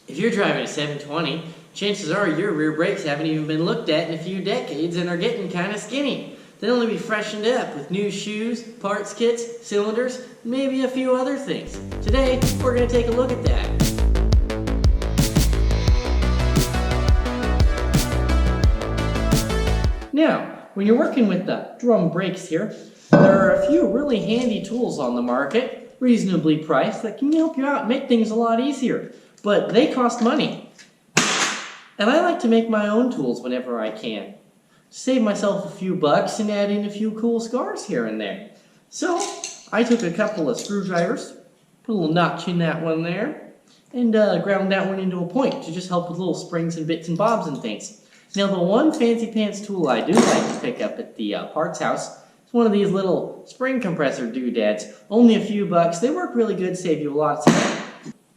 If you're driving a 720, chances are your rear brakes haven't even been looked at in a few decades and are getting kind of skinny. They'll only be freshened up with new shoes, parts kits, cylinders, maybe a few other things. Today, we're going to take a look at that. Now, when you're working with the drum brakes here, there are a few really handy tools on the market, reasonably priced, that can help you out and make things a lot easier. But they cost money. And I like to make my own tools whenever I can. Save myself a few bucks and add in a few cool scars here and there. So, I took a couple of screwdrivers, put a little notch in that one there, and ground that one into a point to just help with little springs and bits and bobs and things. Now, the one fancy pants tool I do like to pick up at the parts house is one of these little spring compressor doodads. Only a few bucks. They work really good, save you lots of money.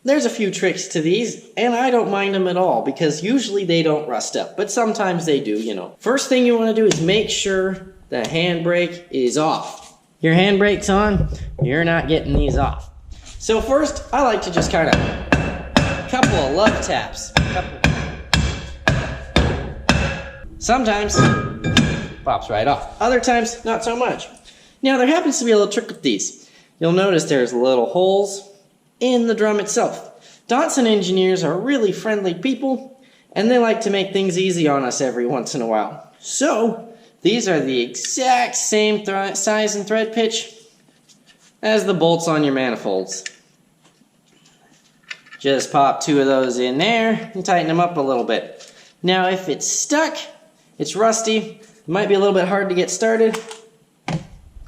There's a few tricks to these, and I don't mind them at all, because usually they don't rust up, but sometimes they do, you know. First thing you want to do is make sure the handbrake is off. Your handbrake's on, you're not getting these off. So first, I like to just kind of, couple of love taps. Sometimes, pops right off. Other times, not so much. Now, there happens to be a little trick with these. You'll notice there's little holes in the drum itself. Datsun engineers are really friendly people, and they like to make things easy on us every once in a while. So, these are the exact same size and thread pitch as the bolts on your manifolds. Just pop two of those in there and tighten them up a little bit. Now, if it's stuck, it's rusty, it might be a little bit hard to get started.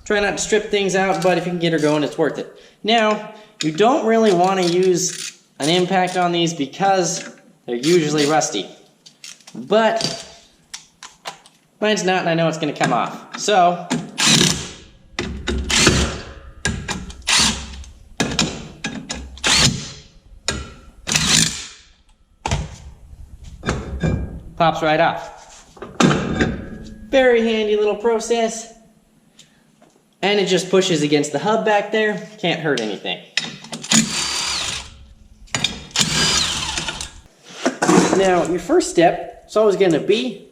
Try not to strip things out, but if you can get her going, it's worth it. Now, you don't really want to use an impact on these because they're usually rusty. But mine's not, and I know it's going to come off. So, pops right off. Very handy little process. And it just pushes against the hub back there. Can't hurt anything. Now, your first step is always going to be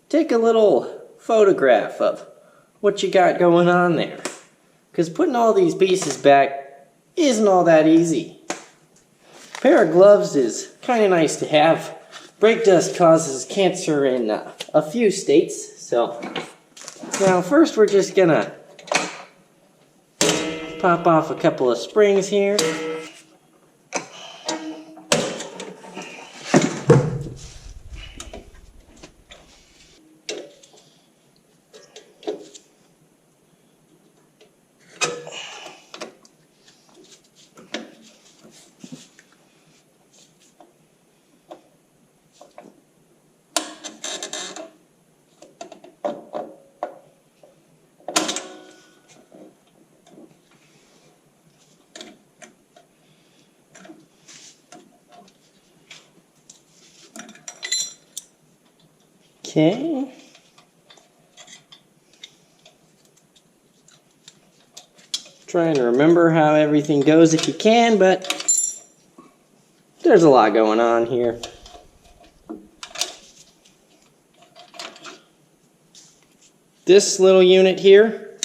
take a little photograph of what you got going on there. Because putting all these pieces back isn't all that easy. A pair of gloves is kind of nice to have. Brake dust causes cancer in a few states. So, now first we're just going to pop off a couple of springs here. Okay. Trying to remember how everything goes if you can, but there's a lot going on here. This little unit here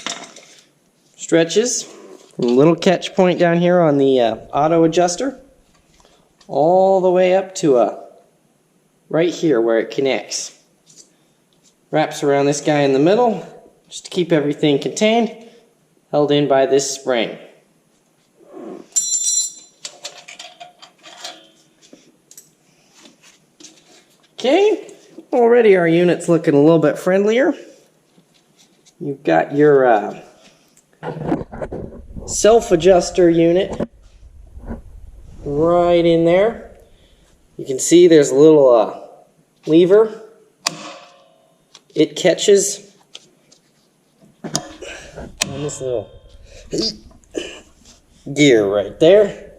stretches from a little catch point down here on the auto adjuster all the way up to right here where it connects. Wraps around this guy in the middle just to keep everything contained, held in by this spring. Okay, already our unit's looking a little bit friendlier. You've got your self-adjuster unit right in there. You can see there's a little lever. It catches on this little gear right there.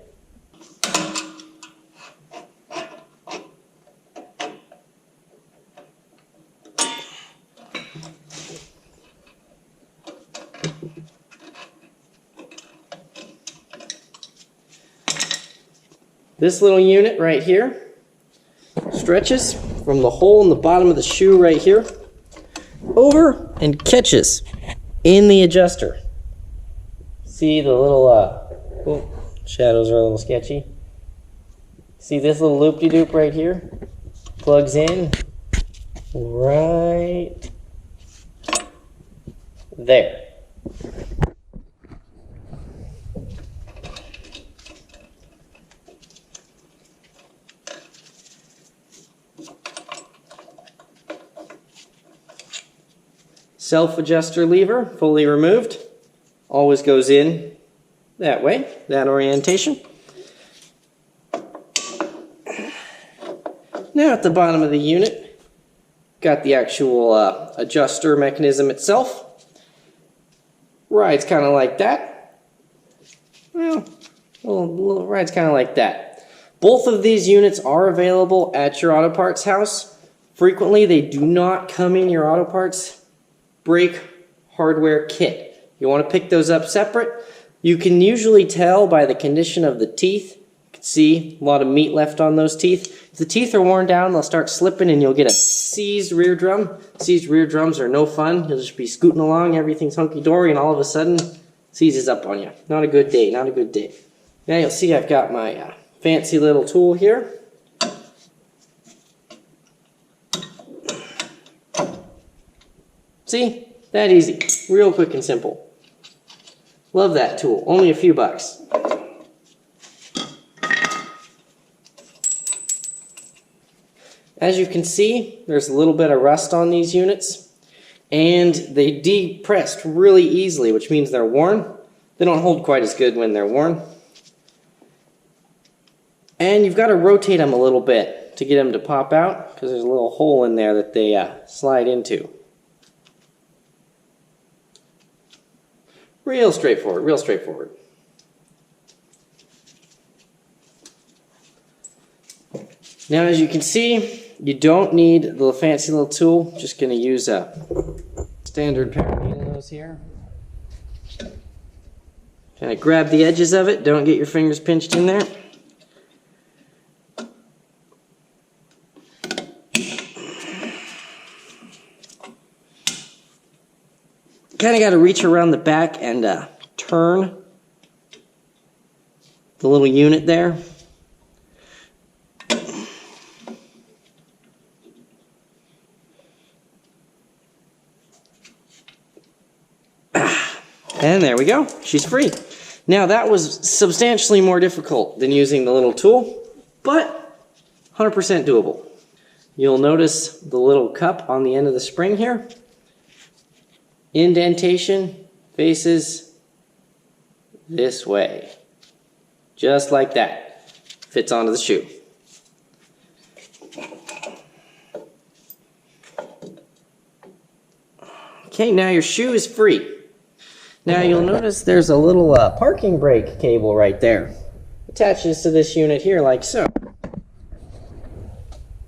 This little unit right here stretches from the hole in the bottom of the shoe right here over and catches in the adjuster. See the little, oh, shadows are a little sketchy. See this little loop-de-doop right here? Plugs in right there. Self-adjuster lever, fully removed. Always goes in that way, that orientation. Now at the bottom of the unit, got the actual adjuster mechanism itself. Rides kind of like that. Well, little rides kind of like that. Both of these units are available at your auto parts house. Frequently, they do not come in your auto parts brake hardware kit. You want to pick those up separate. You can usually tell by the condition of the teeth. You can see a lot of meat left on those teeth. If the teeth are worn down, they'll start slipping and you'll get a seized rear drum. Seized rear drums are no fun. You'll just be scooting along, everything's hunky-dory, and all of a sudden, seizes up on you. Not a good day, not a good day. Now you'll see I've got my fancy little tool here. See? That easy. Real quick and simple. Love that tool. Only a few bucks. As you can see, there's a little bit of rust on these units. And they depressed really easily, which means they're worn. They don't hold quite as good when they're worn. And you've got to rotate them a little bit to get them to pop out, because there's a little hole in there that they slide into. Real straightforward, real straightforward. Now as you can see, you don't need the fancy little tool. Just going to use a standard pair of needles here. Kind of grab the edges of it, don't get your fingers pinched in there. Kind of got to reach around the back and turn the little unit there. And there we go. She's free. Now that was substantially more difficult than using the little tool, but 100% doable. You'll notice the little cup on the end of the spring here. Indentation faces this way. Just like that. Fits onto the shoe. Okay, now your shoe is free. Now you'll notice there's a little parking brake cable right there. Attaches to this unit here like so.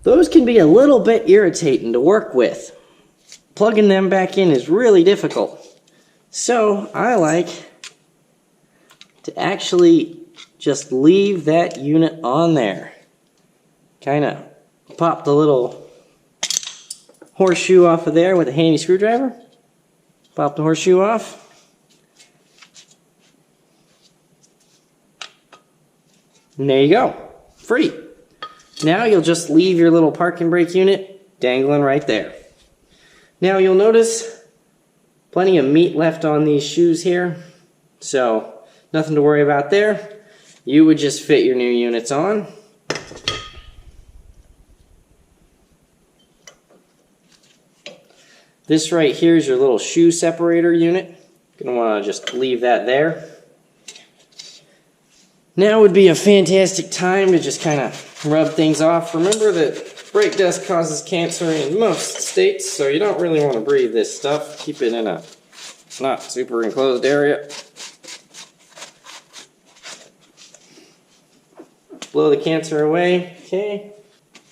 Those can be a little bit irritating to work with. Plugging them back in is really difficult. So I like to actually just leave that unit on there. Kind of pop the little horseshoe off of there with a handy screwdriver. Pop the horseshoe off. And there you go. Free. Now you'll just leave your little parking brake unit dangling right there. Now you'll notice plenty of meat left on these shoes here, so nothing to worry about there. You would just fit your new units on. This right here is your little shoe separator unit. You're going to want to just leave that there. Now would be a fantastic time to just kind of rub things off. Remember that brake dust causes cancer in most states, so you don't really want to breathe this stuff. Keep it in a not super enclosed area. Blow the cancer away. Okay.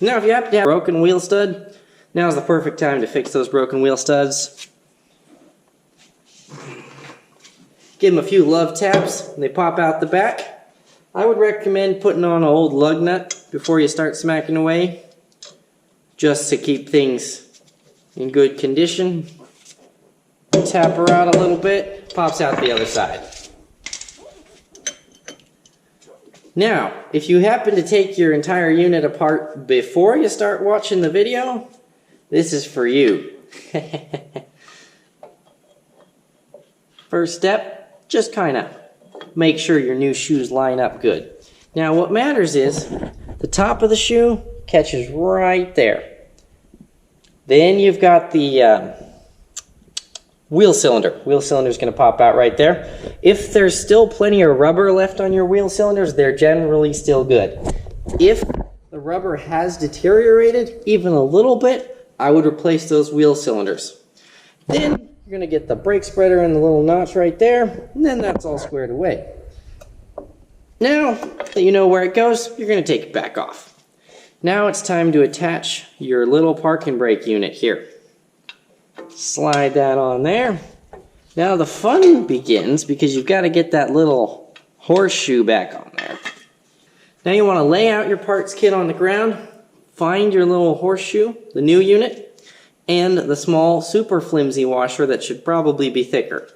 Now if you happen to have a broken wheel stud, now's the perfect time to fix those broken wheel studs. Give them a few love taps, and they pop out the back. I would recommend putting on an old lug nut before you start smacking away, just to keep things in good condition. Tap her out a little bit, pops out the other side. Now, if you happen to take your entire unit apart before you start watching the video, this is for you. First step, just kind of make sure your new shoes line up good. Now what matters is the top of the shoe catches right there. Then you've got the wheel cylinder. Wheel cylinder is going to pop out right there. If there's still plenty of rubber left on your wheel cylinders, they're generally still good. If the rubber has deteriorated even a little bit, I would replace those wheel cylinders. Then you're going to get the brake spreader and the little notch right there, and then that's all squared away. Now that you know where it goes, you're going to take it back off. Now it's time to attach your little parking brake unit here. Slide that on there. Now the fun begins because you've got to get that little horseshoe back on there. Now you want to lay out your parts kit on the ground, find your little horseshoe, the new unit, and the small super flimsy washer that should probably be thicker.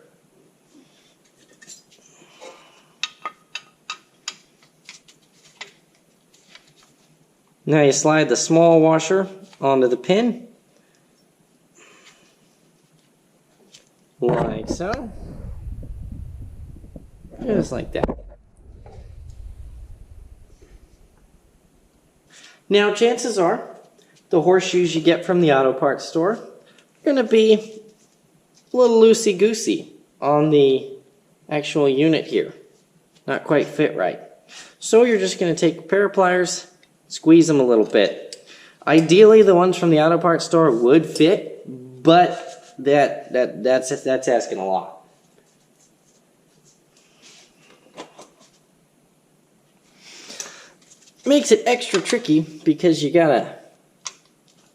Now you slide the small washer onto the pin, like so, just like that. Now chances are the horseshoes you get from the auto parts store are going to be a little loosey-goosey on the actual unit here. Not quite fit right. So you're just going to take a pair of pliers, squeeze them a little bit. Ideally the ones from the auto parts store would fit, but that's asking a lot. Makes it extra tricky because you gotta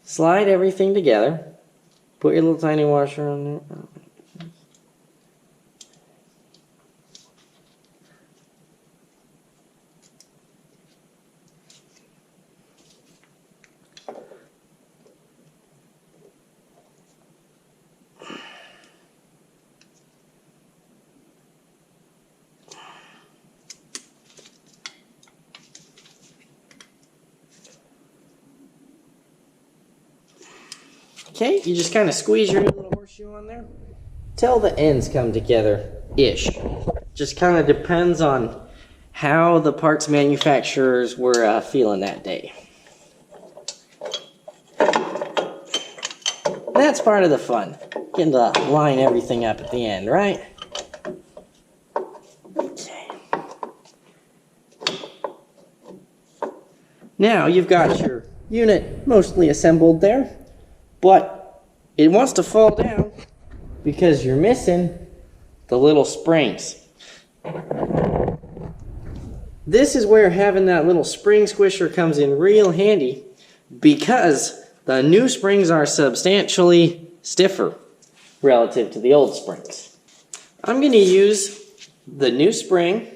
slide everything together, put your little tiny washer on there. Okay, you just kind of squeeze your new little horseshoe on there till the ends come together-ish. Just kind of depends on how the parts manufacturers were feeling that day. That's part of the fun, getting to line everything up at the end, right? Okay. Now you've got your unit mostly assembled there. But it wants to fall down because you're missing the little springs. This is where having that little spring squisher comes in real handy because the new springs are substantially stiffer relative to the old springs. I'm going to use the new spring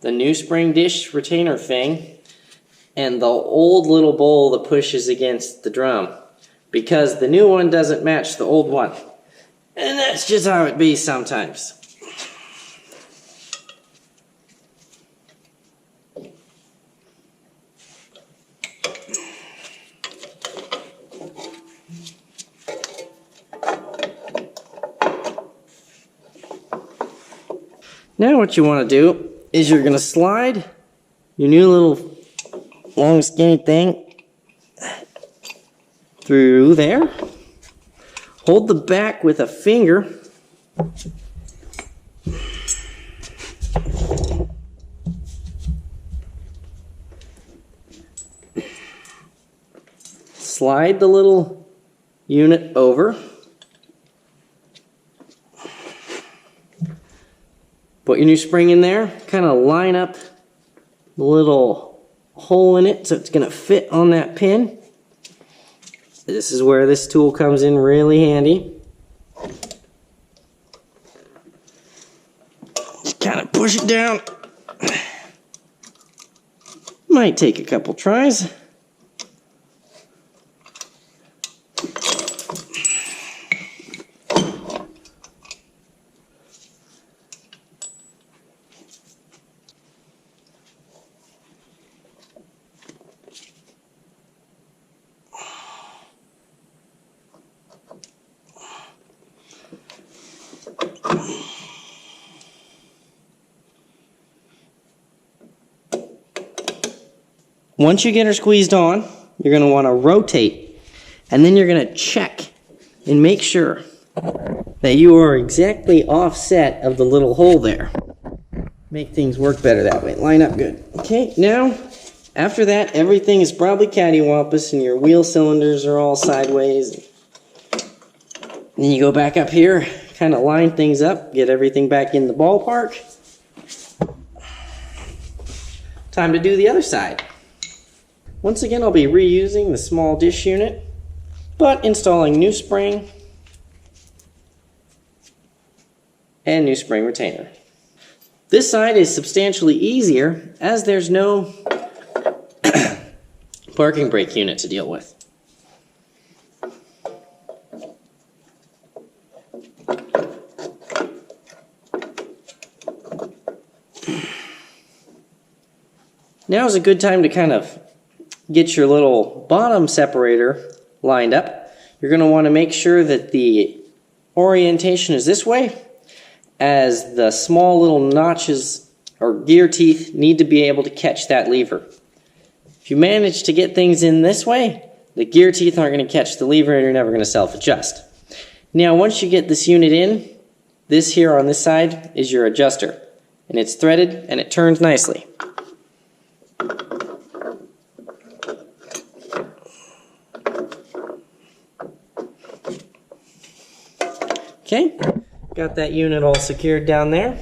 dish retainer thing, and the old little bowl that pushes against the drum, because the new one doesn't match the old one. And that's just how it be sometimes. Now what you want to do is you're going to slide your new little long skinny thing through there. Hold the back with a finger. Slide the little unit over. Put your new spring in there. Kind of line up the little hole in it so it's going to fit on that pin. This is where this tool comes in really handy. Just kind of push it down. Might take a couple tries. Once you get her squeezed on, you're going to want to rotate, and then you're going to check and make sure that you are exactly offset of the little hole there. Make things work better that way. Line up good. Okay, now, after that, everything is probably cattywampus and your wheel cylinders are all sideways. Then you go back up here, kind of line things up, get everything back in the ballpark. Time to do the other side. Once again, I'll be reusing the small dish unit, but installing new spring and new spring retainer. This side is substantially easier as there's no parking brake unit to deal with. Now is a good time to kind of get your little bottom separator lined up. You're going to want to make sure that the orientation is this way, as the small little notches or gear teeth need to be able to catch that lever. If you manage to get things in this way, the gear teeth aren't going to catch the lever and you're never going to self-adjust. Now once you get this unit in, this here on this side is your adjuster, and it's threaded and it turns nicely. Okay, got that unit all secured down there.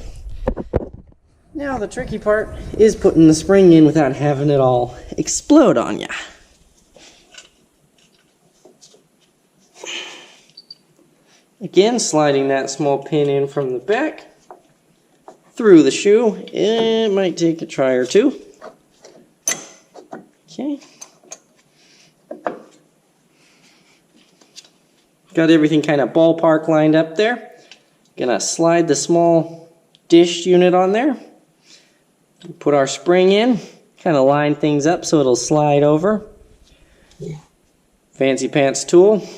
Now the tricky part is putting the spring in without having it all explode on you. Again, sliding that small pin in from the back through the shoe. It might take a try or two. Okay. Got everything kind of ballpark lined up there. Gonna slide the small dish unit on there. Put our spring in. Kind of line things up so it'll slide over. Fancy pants tool.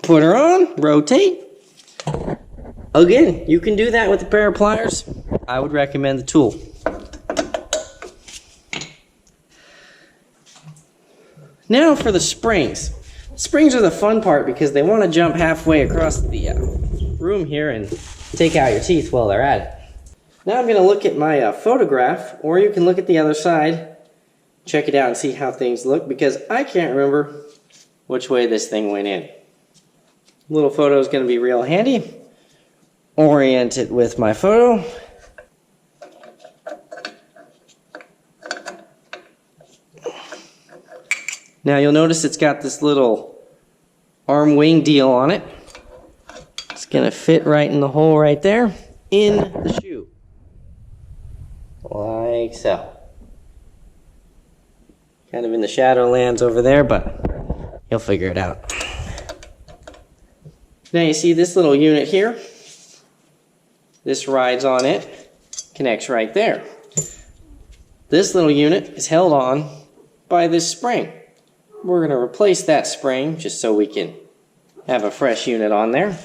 Put her on, rotate. Again, you can do that with a pair of pliers. I would recommend the tool. Now for the springs. Springs are the fun part because they want to jump halfway across the room here and take out your teeth while they're at it. Now I'm going to look at my photograph, or you can look at the other side, check it out and see how things look, because I can't remember which way this thing went in. Little photo is going to be real handy. Orient it with my photo. Now you'll notice it's got this little arm wing deal on it. It's going to fit right in the hole right there in the shoe. Like so. Kind of in the Shadowlands over there, but you'll figure it out. Now you see this little unit here. This rides on it, connects right there. This little unit is held on by this spring. We're going to replace that spring just so we can have a fresh unit on there.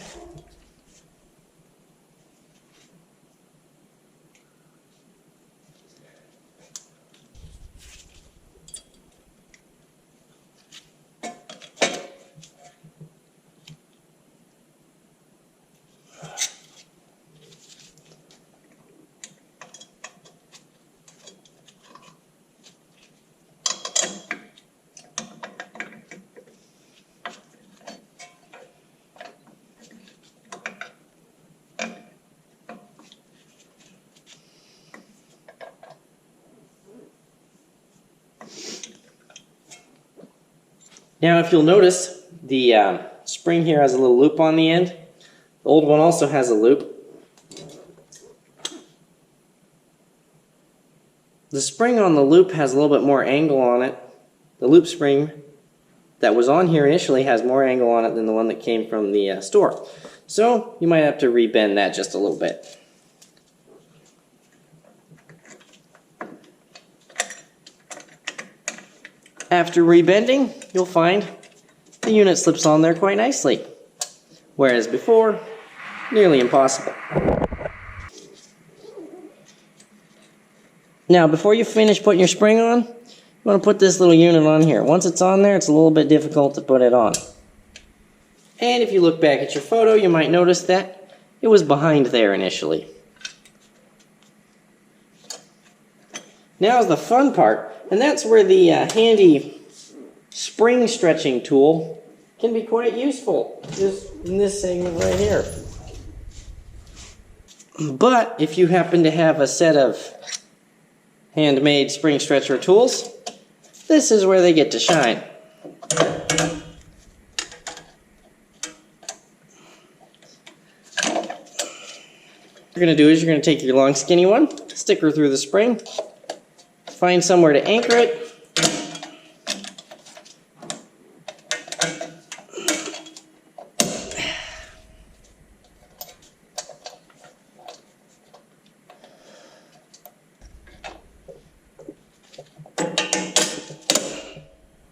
Now if you'll notice, the spring here has a little loop on the end. The old one also has a loop. The spring on the loop has a little bit more angle on it. The loop spring that was on here initially has more angle on it than the one that came from the store. So you might have to rebend that just a little bit. After rebending, you'll find the unit slips on there quite nicely, whereas before, nearly impossible. Now, before you finish putting your spring on, you want to put this little unit on here. Once it's on there, it's a little bit difficult to put it on. And if you look back at your photo, you might notice that it was behind there initially. Now is the fun part, and that's where the handy spring stretching tool can be quite useful, just in this segment right here. But if you happen to have a set of handmade spring stretcher tools, this is where they get to shine. What you're going to do is you're going to take your long skinny one, stick her through the spring, find somewhere to anchor it,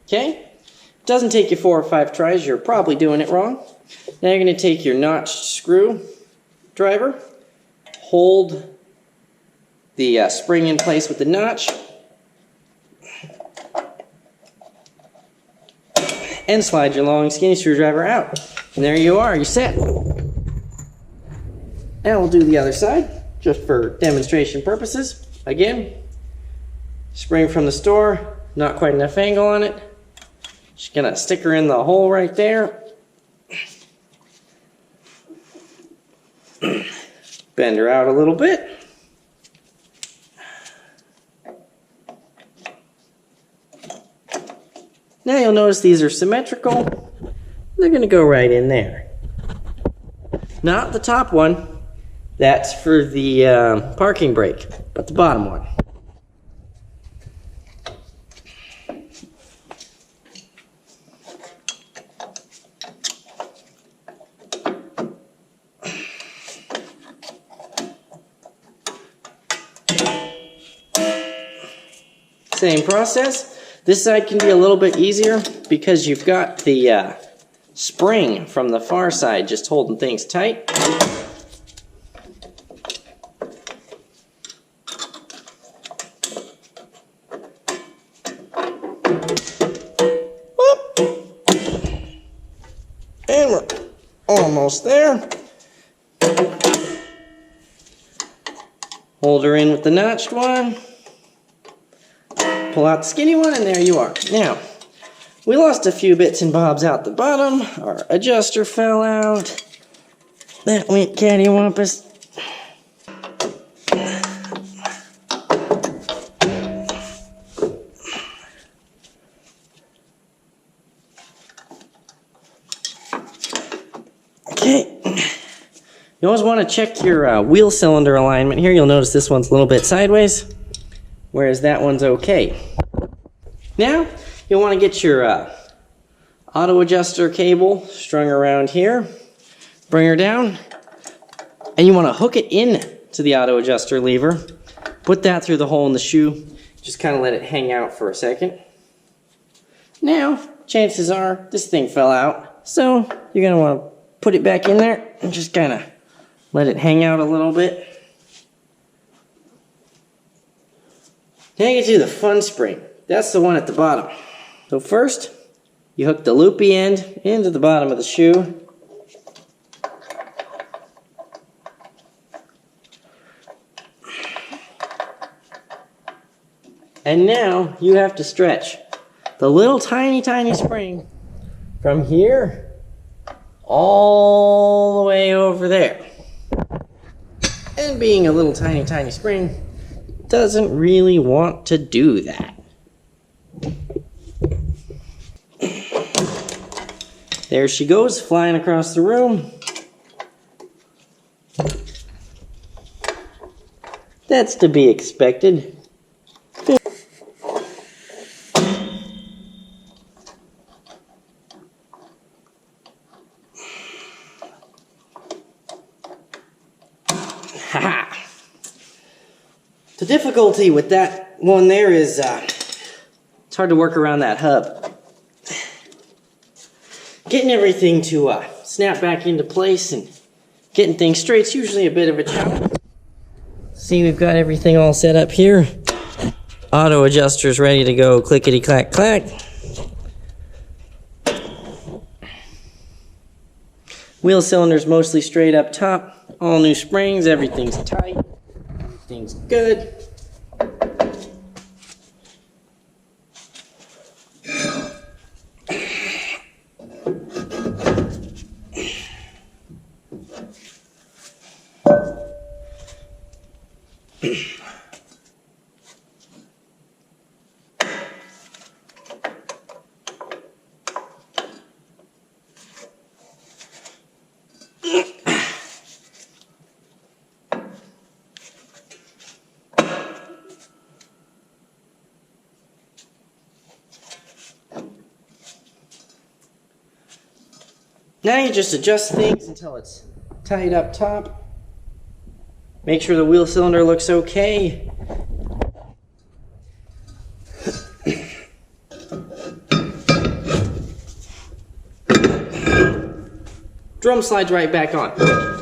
okay? It doesn't take you 4 or 5 tries, you're probably doing it wrong. Now you're going to take your notched screw driver, hold the spring in place with the notch, and slide your long skinny screwdriver out. And there you are, you're set. Now we'll do the other side, just for demonstration purposes. Again, spring from the store, not quite enough angle on it. Just gonna stick her in the hole right there. Bend her out a little bit. Now you'll notice these are symmetrical. They're going to go right in there. Not the top one. That's for the parking brake, but the bottom one. Same process. This side can be a little bit easier because you've got the spring from the far side just holding things tight. Whoop. And we're almost there. Hold her in with the notched one. Pull out the skinny one, and there you are. Now, we lost a few bits and bobs out the bottom. Our adjuster fell out. That went cattywampus. Okay. You always want to check your wheel cylinder alignment here. You'll notice this one's a little bit sideways, whereas that one's okay. Now, you'll want to get your auto adjuster cable strung around here, bring her down, and you want to hook it in to the auto adjuster lever, put that through the hole in the shoe, just kind of let it hang out for a second. Now, chances are this thing fell out, so you're going to want to put it back in there and just kind of let it hang out a little bit. Now you get to the fun spring. That's the one at the bottom. So first, you hook the loopy end into the bottom of the shoe. And now you have to stretch the little tiny spring from here all the way over there. And being a little tiny spring doesn't really want to do that. There she goes, flying across the room. That's to be expected. Haha. The difficulty with that one there is it's hard to work around that hub. Getting everything to snap back into place and getting things straight is usually a bit of a challenge. See, we've got everything all set up here. Auto adjuster's ready to go, clickety clack clack. Wheel cylinder's mostly straight up top. All new springs, everything's tight. Everything's good. Now you just adjust things until it's tight up top. Make sure the wheel cylinder looks okay. Drum slides right back on.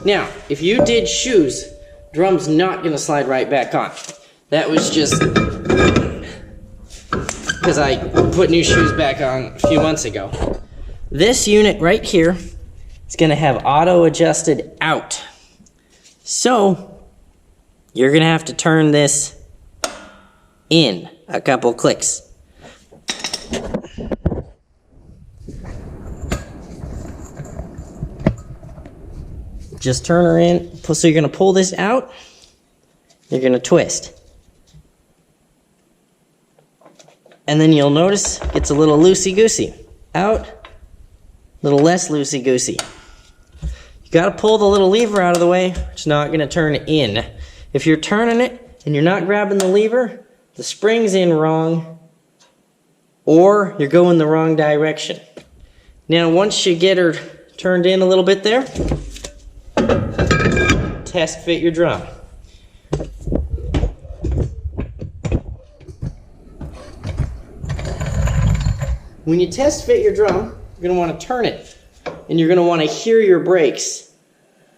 Now, if you did shoes, drum's not gonna slide right back on. That was just because I put new shoes back on a few months ago. This unit right here is going to have auto adjusted out. So you're going to have to turn this in a couple clicks. Just turn her in. So you're going to pull this out. You're going to twist. And then you'll notice it's a little loosey-goosey. Out. A little less loosey-goosey. You gotta pull the little lever out of the way. It's not gonna turn in. If you're turning it and you're not grabbing the lever, the spring's in wrong, or you're going the wrong direction. Now, once you get her turned in a little bit there, test fit your drum. When you test fit your drum, you're going to want to turn it, and you're going to want to hear your brakes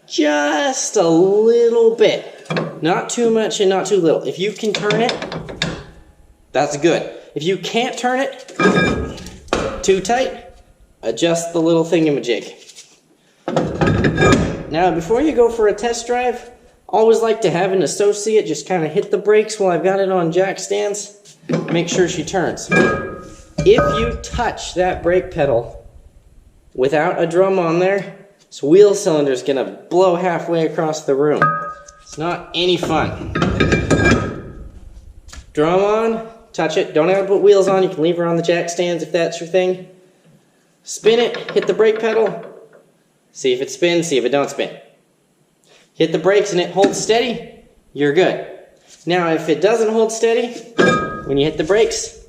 just a little bit. Not too much and not too little. If you can turn it, that's good. If you can't turn it too tight, adjust the little thingamajig. Now, before you go for a test drive, always like to have an associate just kind of hit the brakes while I've got it on jack stands. Make sure she turns. If you touch that brake pedal without a drum on there, this wheel cylinder is going to blow halfway across the room. It's not any fun. Drum on, touch it. Don't have to put wheels on. You can leave her on the jack stands if that's your thing. Spin it, hit the brake pedal. See if it spins, see if it don't spin. Hit the brakes and it holds steady, you're good. Now if it doesn't hold steady, when you hit the brakes,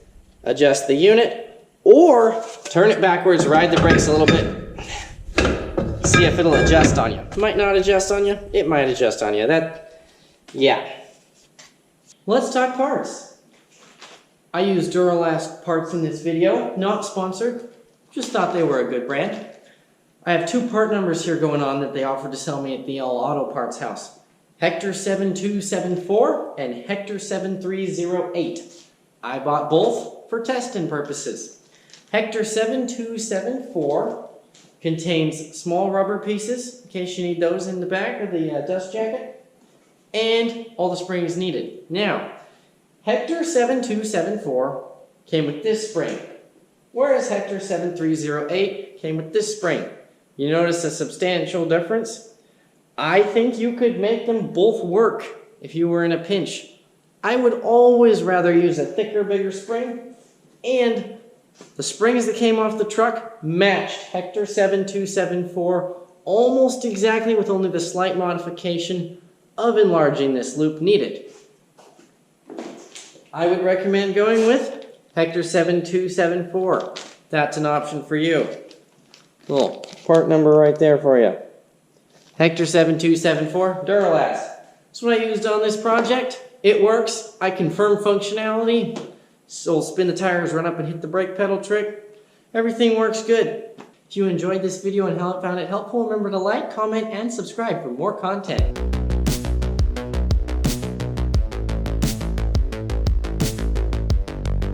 adjust the unit, or turn it backwards, ride the brakes a little bit. See if it'll adjust on you. It might not adjust on you, it might adjust on you. Yeah. Let's talk parts. I use Duralast parts in this video, not sponsored, just thought they were a good brand. I have two part numbers here going on that they offered to sell me at the All Auto Parts house. Hector 7274 and Hector 7308. I bought both for testing purposes. Hector 7274 contains small rubber pieces, in case you need those in the back of the dust jacket, and all the springs needed. Now, Hector 7274 came with this spring, whereas Hector 7308 came with this spring. You notice a substantial difference? I think you could make them both work if you were in a pinch. I would always rather use a thicker, bigger spring and The springs that came off the truck matched Hector 7274 almost exactly, with only the slight modification of enlarging this loop needed. I would recommend going with Hector 7274. That's an option for you. Little part number right there for you. Hector 7274 Duralast. That's what I used on this project. It works. I confirm functionality. So spin the tires, run up and hit the brake pedal trick. Everything works good. If you enjoyed this video and found it helpful, remember to like, comment, and subscribe for more content.